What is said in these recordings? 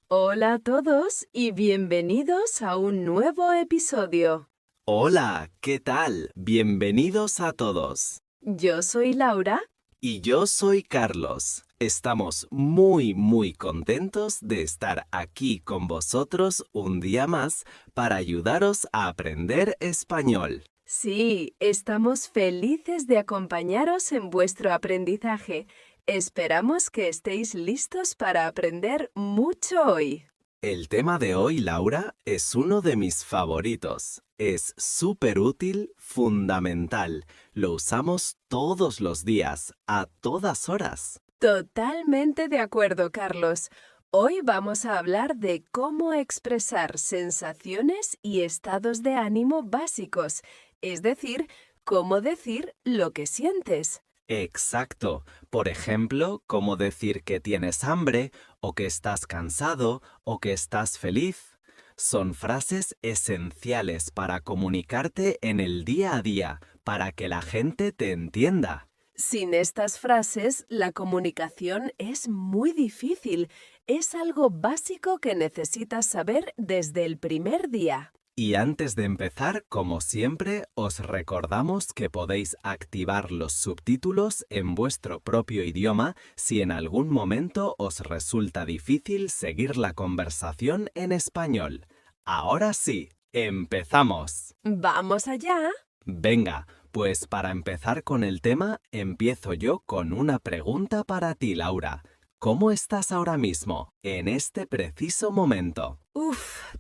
Hola a todos y bienvenidos a un nuevo episodio. Hola, ¿qué tal? Bienvenidos a todos. Yo soy Laura. Y yo soy Carlos. Estamos muy contentos de estar aquí con vosotros un día más para ayudaros a aprender español. Sí, estamos felices de acompañaros en vuestro aprendizaje. Esperamos que estéis listos para aprender mucho hoy. El tema de hoy, Laura, es uno de mis favoritos. Es súper útil, fundamental. Lo usamos todos los días, a todas horas. Totalmente de acuerdo, Carlos. Hoy vamos a hablar de cómo expresar sensaciones y estados de ánimo básicos, es decir, cómo decir lo que sientes. Exacto. Por ejemplo, cómo decir que tienes hambre, o que estás cansado, o que estás feliz. Son frases esenciales para comunicarte en el día a día, para que la gente te entienda. Sin estas frases, la comunicación es muy difícil. Es algo básico que necesitas saber desde el primer día. Y antes de empezar, como siempre, os recordamos que podéis activar los subtítulos en vuestro propio idioma si en algún momento os resulta difícil seguir la conversación en español. Ahora sí, empezamos. ¡Vamos allá! Venga, pues para empezar con el tema, empiezo yo con una pregunta para ti, Laura. ¿Cómo estás ahora mismo, en este preciso momento?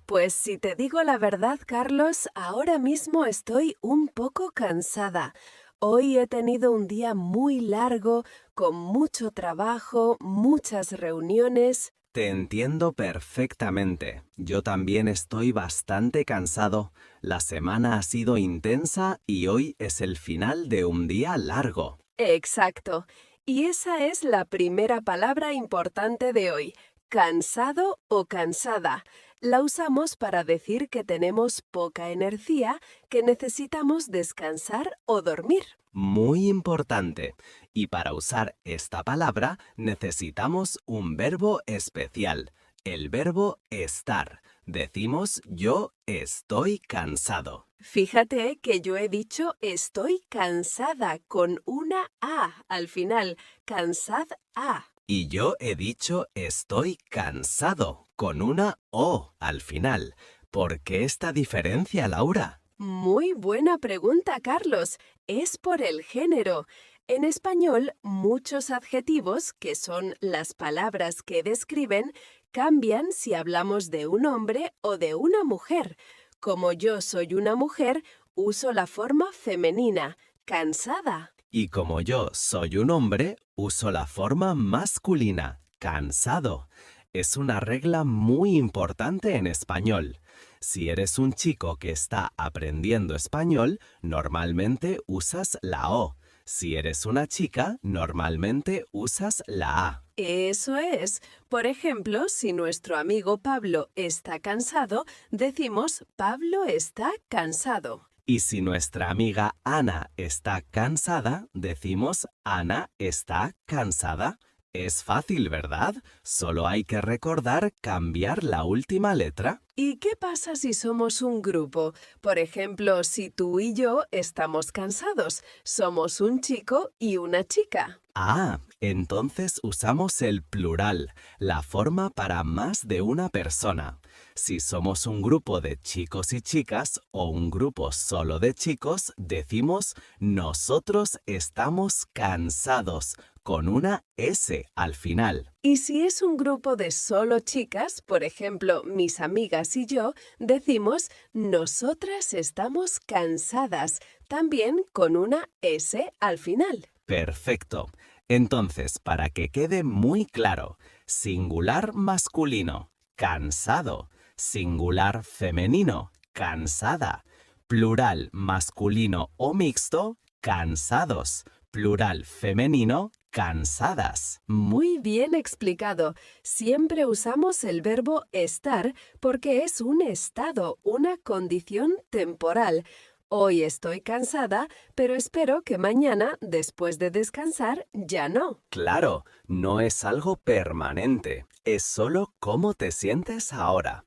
Pues si te digo la verdad, Carlos, ahora mismo estoy un poco cansada. Hoy he tenido un día muy largo, con mucho trabajo, muchas reuniones. Te entiendo perfectamente. Yo también estoy bastante cansado. La semana ha sido intensa y hoy es el final de un día largo. Exacto. Y esa es la primera palabra importante de hoy, cansado o cansada. La usamos para decir que tenemos poca energía, que necesitamos descansar o dormir. Muy importante. Y para usar esta palabra necesitamos un verbo especial, el verbo estar. Decimos yo estoy cansado. Fíjate que yo he dicho estoy cansada con una A al final, cansad A. Y yo he dicho estoy cansado con una O al final. ¿Por qué esta diferencia, Laura? Muy buena pregunta, Carlos. Es por el género. En español, muchos adjetivos, que son las palabras que describen, cambian si hablamos de un hombre o de una mujer. Como yo soy una mujer, uso la forma femenina, cansada. Y como yo soy un hombre, uso la forma masculina, cansado. Es una regla muy importante en español. Si eres un chico que está aprendiendo español, normalmente usas la O. Si eres una chica, normalmente usas la A. Eso es. Por ejemplo, si nuestro amigo Pablo está cansado, decimos Pablo está cansado. Y si nuestra amiga Ana está cansada, decimos Ana está cansada. Es fácil, ¿verdad? Solo hay que recordar cambiar la última letra. ¿Y qué pasa si somos un grupo? Por ejemplo, si tú y yo estamos cansados, somos un chico y una chica. Ah, entonces usamos el plural, la forma para más de una persona. Si somos un grupo de chicos y chicas o un grupo solo de chicos, decimos nosotros estamos cansados, con una S al final. Y si es un grupo de solo chicas, por ejemplo, mis amigas y yo, decimos nosotras estamos cansadas, también con una S al final. Perfecto. Entonces, para que quede muy claro, singular masculino, cansado. Singular femenino, cansada. Plural masculino o mixto, cansados. Plural femenino, cansadas. Muy bien explicado. Siempre usamos el verbo estar porque es un estado, una condición temporal. Hoy estoy cansada, pero espero que mañana, después de descansar, ya no. Claro, no es algo permanente, es solo cómo te sientes ahora.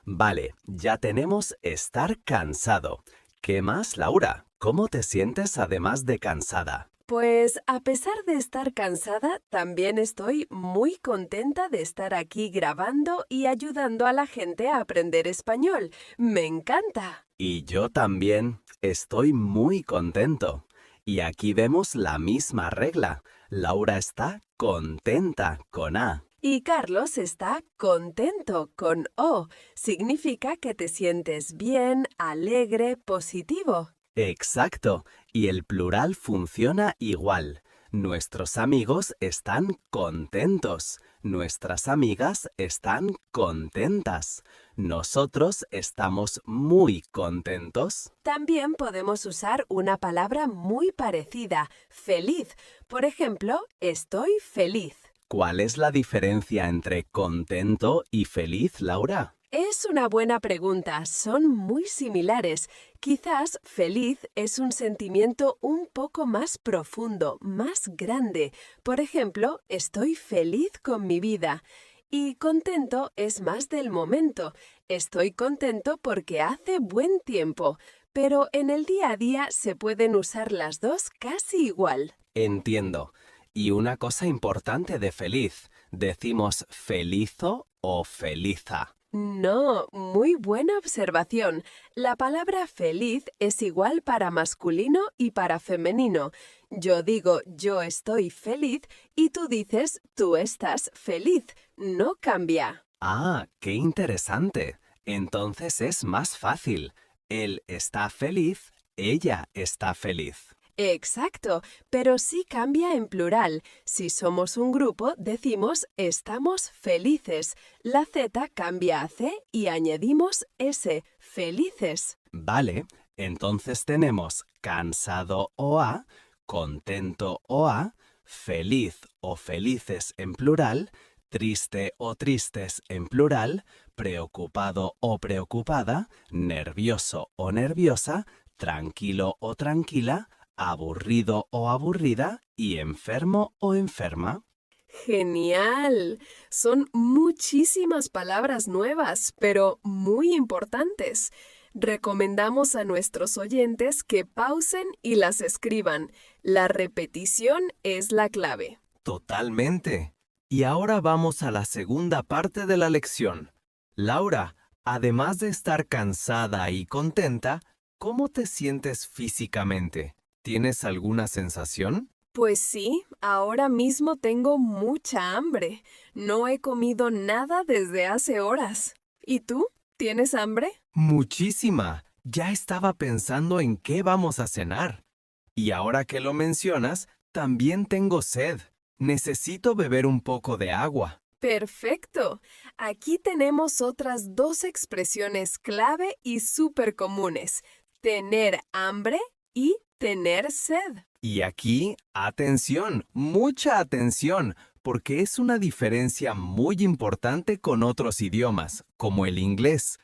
Vale, ya tenemos estar cansado. ¿Qué más, Laura? ¿Cómo te sientes además de cansada? Pues a pesar de estar cansada, también estoy muy contenta de estar aquí grabando y ayudando a la gente a aprender español. Me encanta. Y yo también estoy muy contento. Y aquí vemos la misma regla. Laura está contenta con A. Y Carlos está contento con O. Significa que te sientes bien, alegre, positivo. Exacto. Y el plural funciona igual. Nuestros amigos están contentos. Nuestras amigas están contentas. Nosotros estamos muy contentos. También podemos usar una palabra muy parecida, feliz. Por ejemplo, estoy feliz. ¿Cuál es la diferencia entre contento y feliz, Laura? Es una buena pregunta, son muy similares. Quizás feliz es un sentimiento un poco más profundo, más grande. Por ejemplo, estoy feliz con mi vida. Y contento es más del momento. Estoy contento porque hace buen tiempo. Pero en el día a día se pueden usar las dos casi igual. Entiendo. Y una cosa importante de feliz, decimos felizo o feliza. No, muy buena observación. La palabra feliz es igual para masculino y para femenino. Yo digo yo estoy feliz y tú dices tú estás feliz. No cambia. Ah, qué interesante. Entonces es más fácil. Él está feliz, ella está feliz. Exacto, pero sí cambia en plural. Si somos un grupo, decimos estamos felices. La Z cambia a C y añadimos S, felices. Vale, entonces tenemos cansado o A, contento o A, feliz o felices en plural, triste o tristes en plural, preocupado o preocupada, nervioso o nerviosa, tranquilo o tranquila, aburrido o aburrida y enfermo o enferma. Genial. Son muchísimas palabras nuevas, pero muy importantes. Recomendamos a nuestros oyentes que pausen y las escriban. La repetición es la clave. Totalmente. Y ahora vamos a la segunda parte de la lección. Laura, además de estar cansada y contenta, ¿cómo te sientes físicamente? ¿Tienes alguna sensación? Pues sí, ahora mismo tengo mucha hambre. No he comido nada desde hace horas. ¿Y tú? ¿Tienes hambre? Muchísima. Ya estaba pensando en qué vamos a cenar. Y ahora que lo mencionas, también tengo sed. Necesito beber un poco de agua. Perfecto. Aquí tenemos otras dos expresiones clave y súper comunes. Tener hambre y tener sed. Y aquí, atención, mucha atención, porque es una diferencia muy importante con otros idiomas, como el inglés.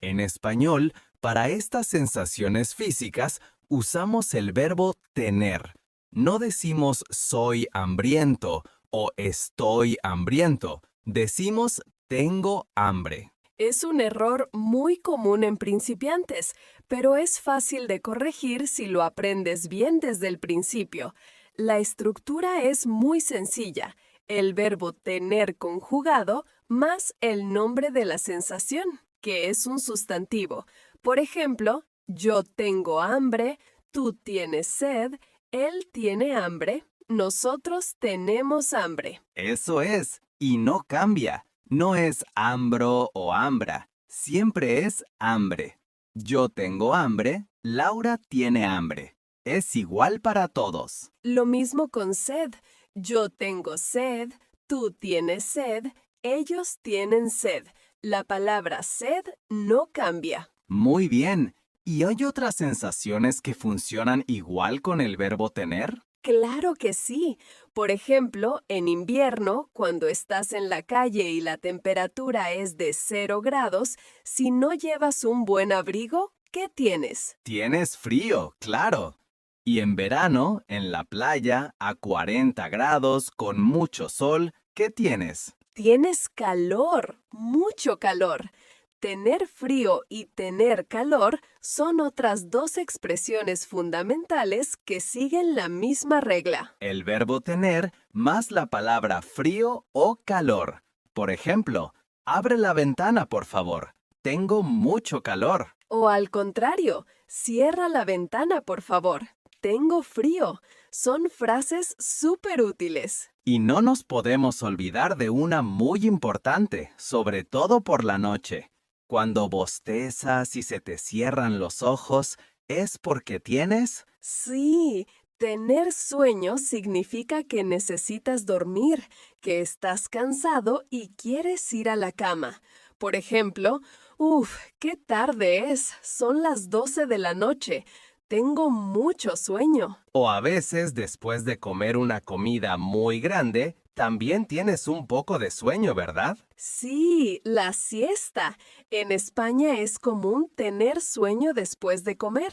En español, para estas sensaciones físicas, usamos el verbo tener. No decimos soy hambriento o estoy hambriento. Decimos tengo hambre. Es un error muy común en principiantes, pero es fácil de corregir si lo aprendes bien desde el principio. La estructura es muy sencilla. El verbo tener conjugado más el nombre de la sensación, que es un sustantivo. Por ejemplo, yo tengo hambre, tú tienes sed, él tiene hambre, nosotros tenemos hambre. Eso es, y no cambia. No es hambro o hambra, siempre es hambre. Yo tengo hambre, Laura tiene hambre. Es igual para todos. Lo mismo con sed. Yo tengo sed, tú tienes sed, ellos tienen sed. La palabra sed no cambia. Muy bien. ¿Y hay otras sensaciones que funcionan igual con el verbo tener? Claro que sí. Por ejemplo, en invierno, cuando estás en la calle y la temperatura es de 0 grados, si no llevas un buen abrigo, ¿Qué tienes? Tienes frío, claro. Y en verano, en la playa, a 40 grados, con mucho sol, ¿qué tienes? Tienes calor, mucho calor. Tener frío y tener calor son otras dos expresiones fundamentales que siguen la misma regla. El verbo tener más la palabra frío o calor. Por ejemplo, abre la ventana, por favor. Tengo mucho calor. O al contrario, cierra la ventana, por favor. Tengo frío. Son frases súper útiles. Y no nos podemos olvidar de una muy importante, sobre todo por la noche. Cuando bostezas y se te cierran los ojos, es porque tienes... Sí, tener sueño significa que necesitas dormir, que estás cansado y quieres ir a la cama. Por ejemplo, qué tarde es. Son las 12 de la noche. Tengo mucho sueño. O a veces, después de comer una comida muy grande, también tienes un poco de sueño, ¿verdad? Sí, la siesta. En España es común tener sueño después de comer.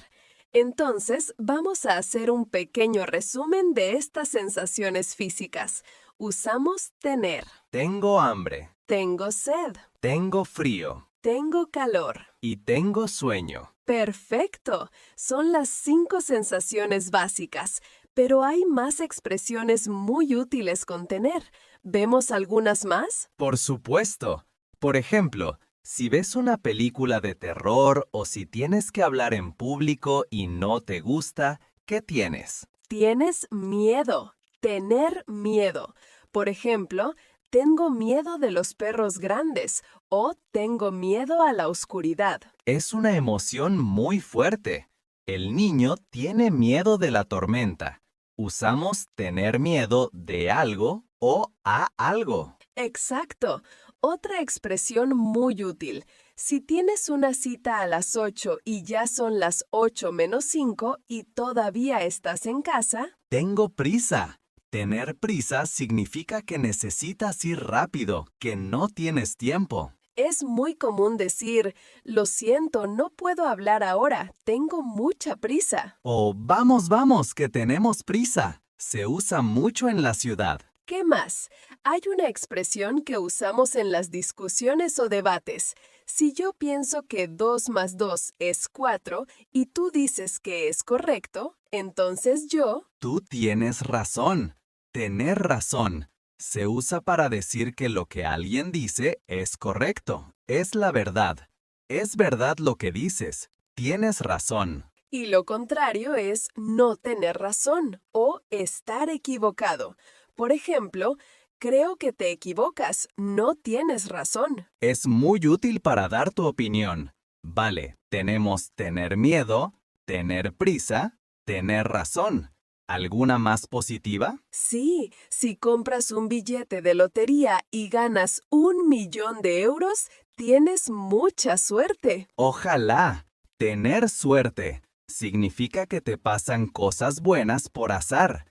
Entonces, vamos a hacer un pequeño resumen de estas sensaciones físicas. Usamos tener. Tengo hambre, Tengo sed. tengo frío Tengo calor. y tengo sueño. Perfecto. Son las 5 sensaciones básicas, pero hay más expresiones muy útiles con tener. ¿Vemos algunas más? Por supuesto. Por ejemplo, si ves una película de terror o si tienes que hablar en público y no te gusta, ¿qué tienes? Tienes miedo. Tener miedo. Por ejemplo, tengo miedo de los perros grandes o tengo miedo a la oscuridad. Es una emoción muy fuerte. El niño tiene miedo de la tormenta. Usamos tener miedo de algo o a algo. Exacto. Otra expresión muy útil. Si tienes una cita a las 8 y ya son las 8 menos 5 y todavía estás en casa, Tengo prisa. Tener prisa significa que necesitas ir rápido, que no tienes tiempo. es muy común decir, lo siento, no puedo hablar ahora, tengo mucha prisa. O vamos, vamos, que tenemos prisa. Se usa mucho en la ciudad. ¿Qué más? Hay una expresión que usamos en las discusiones o debates. Si yo pienso que 2 más 2 es 4 y tú dices que es correcto, entonces yo... Tú tienes razón. Tener razón. Se usa para decir que lo que alguien dice es correcto. Es la verdad. Es verdad lo que dices. Tienes razón. Y lo contrario es no tener razón o estar equivocado. Por ejemplo, creo que te equivocas, no tienes razón. Es muy útil para dar tu opinión. Vale, tenemos tener miedo, tener prisa, tener razón. ¿Alguna más positiva? Sí, si compras un billete de lotería y ganas 1 millón de euros, tienes mucha suerte. Ojalá. Tener suerte significa que te pasan cosas buenas por azar.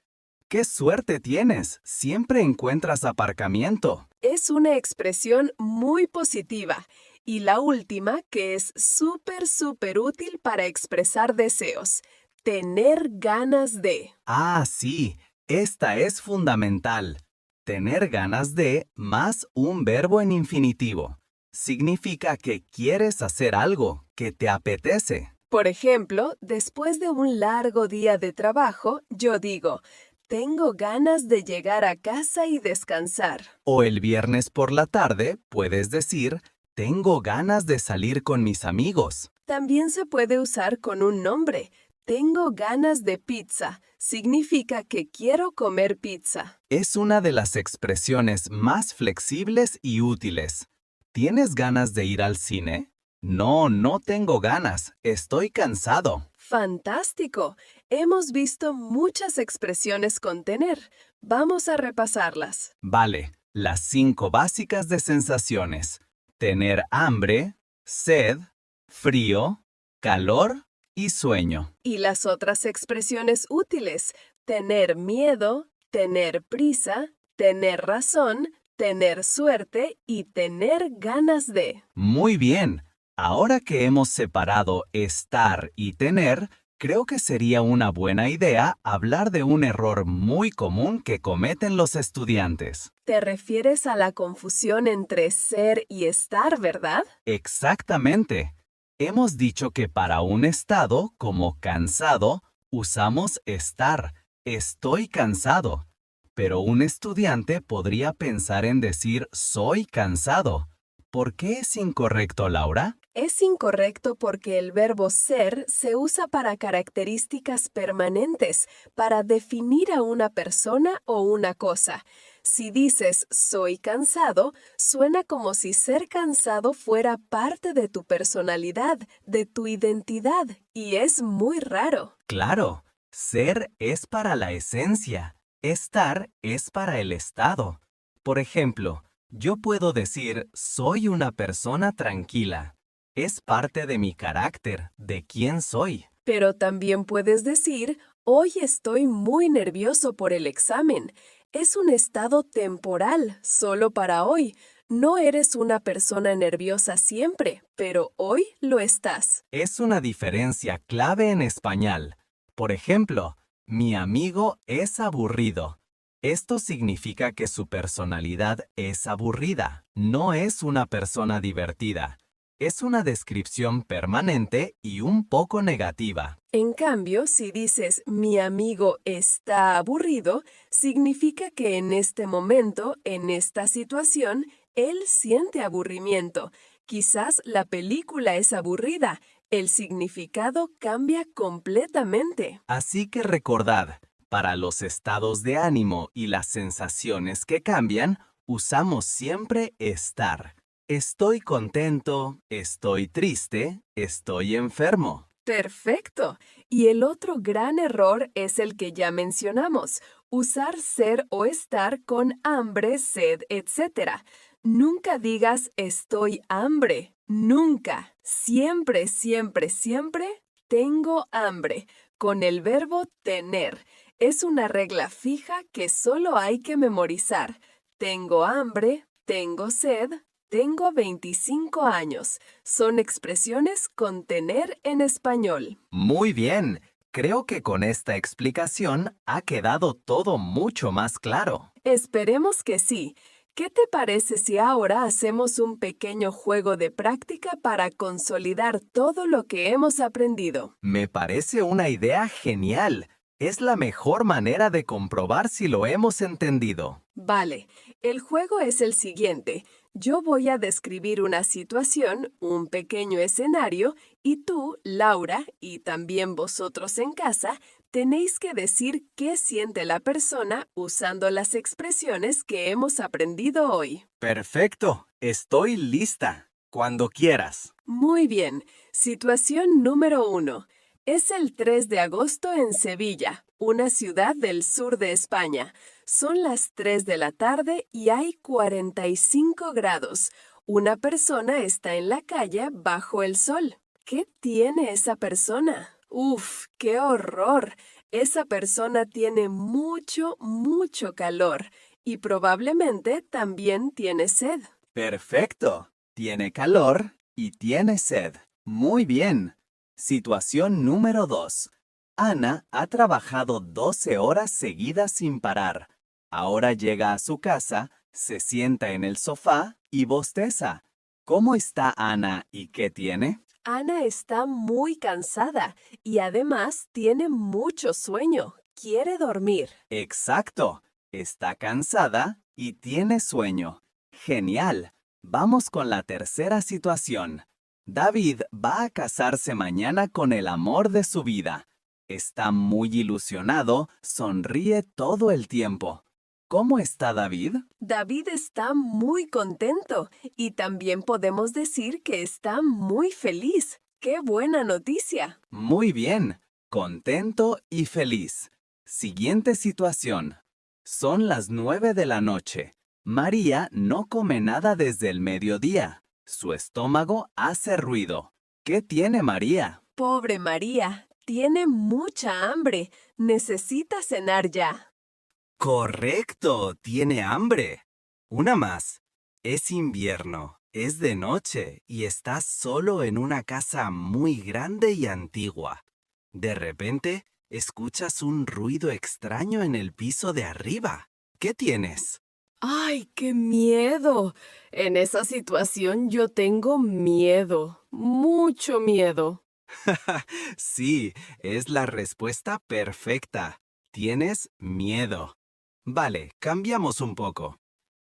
¡Qué suerte tienes! Siempre encuentras aparcamiento. Es una expresión muy positiva. Y la última, que es súper útil para expresar deseos. Tener ganas de. Ah, sí, esta es fundamental. Tener ganas de más un verbo en infinitivo. Significa que quieres hacer algo, que te apetece. Por ejemplo, después de un largo día de trabajo, yo digo, tengo ganas de llegar a casa y descansar. O el viernes por la tarde puedes decir, tengo ganas de salir con mis amigos. También se puede usar con un nombre. Tengo ganas de pizza. Significa que quiero comer pizza. Es una de las expresiones más flexibles y útiles. ¿Tienes ganas de ir al cine? No, no tengo ganas. Estoy cansado. ¡Fantástico! Hemos visto muchas expresiones con tener. Vamos a repasarlas. Vale, las 5 básicas de sensaciones. Tener hambre, sed, frío, calor y sueño. Y las otras expresiones útiles. Tener miedo, tener prisa, tener razón, tener suerte y tener ganas de. Muy bien. Ahora que hemos separado estar y tener, creo que sería una buena idea hablar de un error muy común que cometen los estudiantes. ¿Te refieres a la confusión entre ser y estar, verdad? Exactamente. Hemos dicho que para un estado, como cansado, usamos estar. Estoy cansado. Pero un estudiante podría pensar en decir soy cansado. ¿Por qué es incorrecto, Laura? Es incorrecto porque el verbo ser se usa para características permanentes, para definir a una persona o una cosa. Si dices soy cansado, suena como si ser cansado fuera parte de tu personalidad, de tu identidad, y es muy raro. Claro, ser es para la esencia, estar es para el estado. Por ejemplo, yo puedo decir soy una persona tranquila. Es parte de mi carácter, de quién soy. Pero también puedes decir, hoy estoy muy nervioso por el examen. Es un estado temporal, solo para hoy. No eres una persona nerviosa siempre, pero hoy lo estás. Es una diferencia clave en español. Por ejemplo, mi amigo es aburrido. Esto significa que su personalidad es aburrida, no es una persona divertida. Es una descripción permanente y un poco negativa. En cambio, si dices mi amigo está aburrido, significa que en este momento, en esta situación, él siente aburrimiento. Quizás la película es aburrida. El significado cambia completamente. Así que recordad, para los estados de ánimo y las sensaciones que cambian, usamos siempre estar. Estoy contento, estoy triste, estoy enfermo. Perfecto. Y el otro gran error es el que ya mencionamos, usar ser o estar con hambre, sed, etc. Nunca digas estoy hambre. Nunca. Siempre, siempre, siempre tengo hambre. Con el verbo tener. Es una regla fija que solo hay que memorizar. Tengo hambre, tengo sed, tengo 25 años. Son expresiones con tener en español. Muy bien, creo que con esta explicación ha quedado todo mucho más claro. Esperemos que sí. ¿Qué te parece si ahora hacemos un pequeño juego de práctica para consolidar todo lo que hemos aprendido? Me parece una idea genial. Es la mejor manera de comprobar si lo hemos entendido. Vale, el juego es el siguiente. Yo voy a describir una situación, un pequeño escenario, y tú, Laura, y también vosotros en casa, tenéis que decir qué siente la persona usando las expresiones que hemos aprendido hoy. Perfecto, estoy lista. Cuando quieras. Muy bien. Situación número 1. Es el 3 de agosto en Sevilla, una ciudad del sur de España. Son las 3 de la tarde y hay 45 grados. Una persona está en la calle bajo el sol. ¿Qué tiene esa persona? ¡Uf! ¡Qué horror! Esa persona tiene mucho, mucho calor y probablemente también tiene sed. Perfecto. Tiene calor y tiene sed. Muy bien. Situación número 2. Ana ha trabajado 12 horas seguidas sin parar. Ahora llega a su casa, se sienta en el sofá y bosteza. ¿Cómo está Ana y qué tiene? Ana está muy cansada y además tiene mucho sueño. Quiere dormir. Exacto. Está cansada y tiene sueño. Genial. Vamos con la tercera situación. David va a casarse mañana con el amor de su vida. Está muy ilusionado, sonríe todo el tiempo. ¿Cómo está David? David está muy contento y también podemos decir que está muy feliz. ¡Qué buena noticia! Muy bien, contento y feliz. Siguiente situación. Son las 9 de la noche. María no come nada desde el mediodía. Su estómago hace ruido. ¿Qué tiene María? Pobre María, tiene mucha hambre. Necesita cenar ya. Correcto, tiene hambre. Una más. Es invierno. Es de noche y estás solo en una casa muy grande y antigua. De repente, escuchas un ruido extraño en el piso de arriba. ¿Qué tienes? ¡Ay, qué miedo! En esa situación yo tengo miedo, mucho miedo. Sí, es la respuesta perfecta. Tienes miedo. Vale, cambiamos un poco.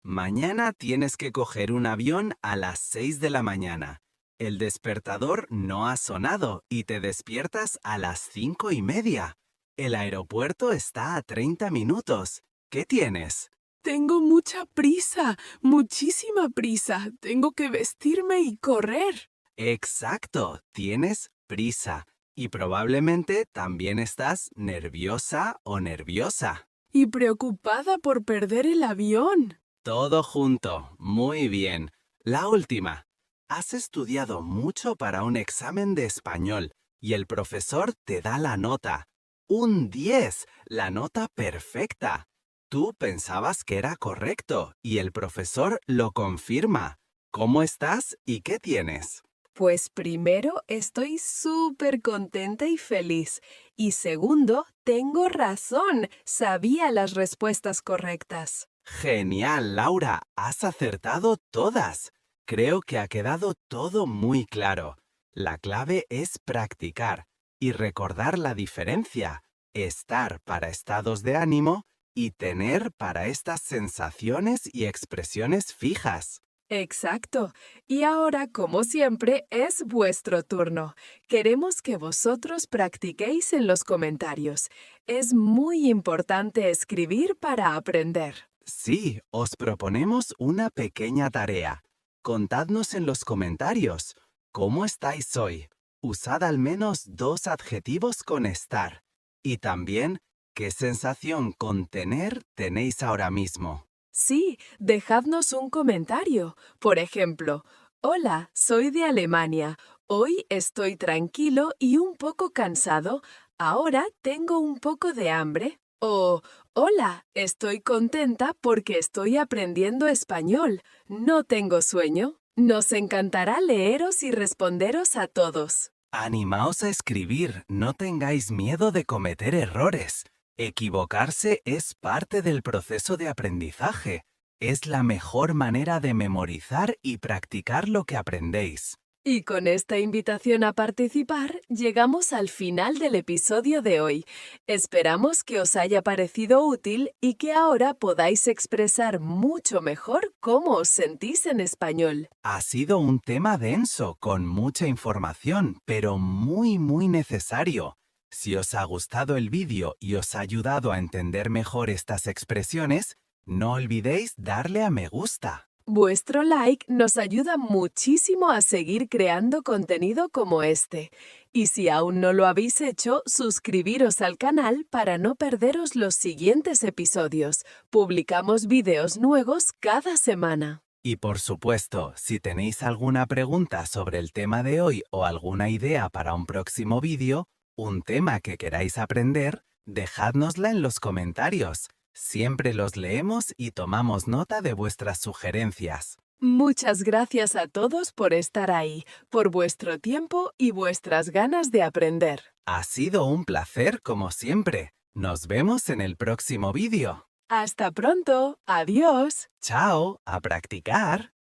Mañana tienes que coger un avión a las 6 de la mañana. El despertador no ha sonado y te despiertas a las 5:30. El aeropuerto está a 30 minutos. ¿Qué tienes? Tengo mucha prisa, muchísima prisa. Tengo que vestirme y correr. Exacto, tienes prisa. Y probablemente también estás nerviosa o nerviosa. Y preocupada por perder el avión. Todo junto. Muy bien. La última. Has estudiado mucho para un examen de español y el profesor te da la nota. Un 10, la nota perfecta. Tú pensabas que era correcto y el profesor lo confirma. ¿Cómo estás y qué tienes? Pues primero, estoy súper contenta y feliz. Y segundo, tengo razón. Sabía las respuestas correctas. Genial, Laura. Has acertado todas. Creo que ha quedado todo muy claro. La clave es practicar y recordar la diferencia. Estar para estados de ánimo y tener para estas sensaciones y expresiones fijas. Exacto. Y ahora, como siempre, es vuestro turno. Queremos que vosotros practiquéis en los comentarios. Es muy importante escribir para aprender. Sí, os proponemos una pequeña tarea. Contadnos en los comentarios. ¿Cómo estáis hoy? Usad al menos 2 adjetivos con estar. Y también, ¿qué sensación con tener tenéis ahora mismo? Sí, dejadnos un comentario. Por ejemplo, hola, soy de Alemania. Hoy estoy tranquilo y un poco cansado. Ahora tengo un poco de hambre. O, hola, estoy contenta porque estoy aprendiendo español. No tengo sueño. Nos encantará leeros y responderos a todos. Animaos a escribir, no tengáis miedo de cometer errores. Equivocarse es parte del proceso de aprendizaje. Es la mejor manera de memorizar y practicar lo que aprendéis. Y con esta invitación a participar, llegamos al final del episodio de hoy. Esperamos que os haya parecido útil y que ahora podáis expresar mucho mejor cómo os sentís en español. Ha sido un tema denso, con mucha información, pero muy necesario. Si os ha gustado el vídeo y os ha ayudado a entender mejor estas expresiones, no olvidéis darle a me gusta. Vuestro like nos ayuda muchísimo a seguir creando contenido como este. Y si aún no lo habéis hecho, suscribiros al canal para no perderos los siguientes episodios. Publicamos vídeos nuevos cada semana. Y por supuesto, si tenéis alguna pregunta sobre el tema de hoy o alguna idea para un próximo vídeo, un tema que queráis aprender, dejádnosla en los comentarios. Siempre los leemos y tomamos nota de vuestras sugerencias. Muchas gracias a todos por estar ahí, por vuestro tiempo y vuestras ganas de aprender. Ha sido un placer como siempre. Nos vemos en el próximo vídeo. ¡Hasta pronto! ¡Adiós! ¡Chao! ¡A practicar!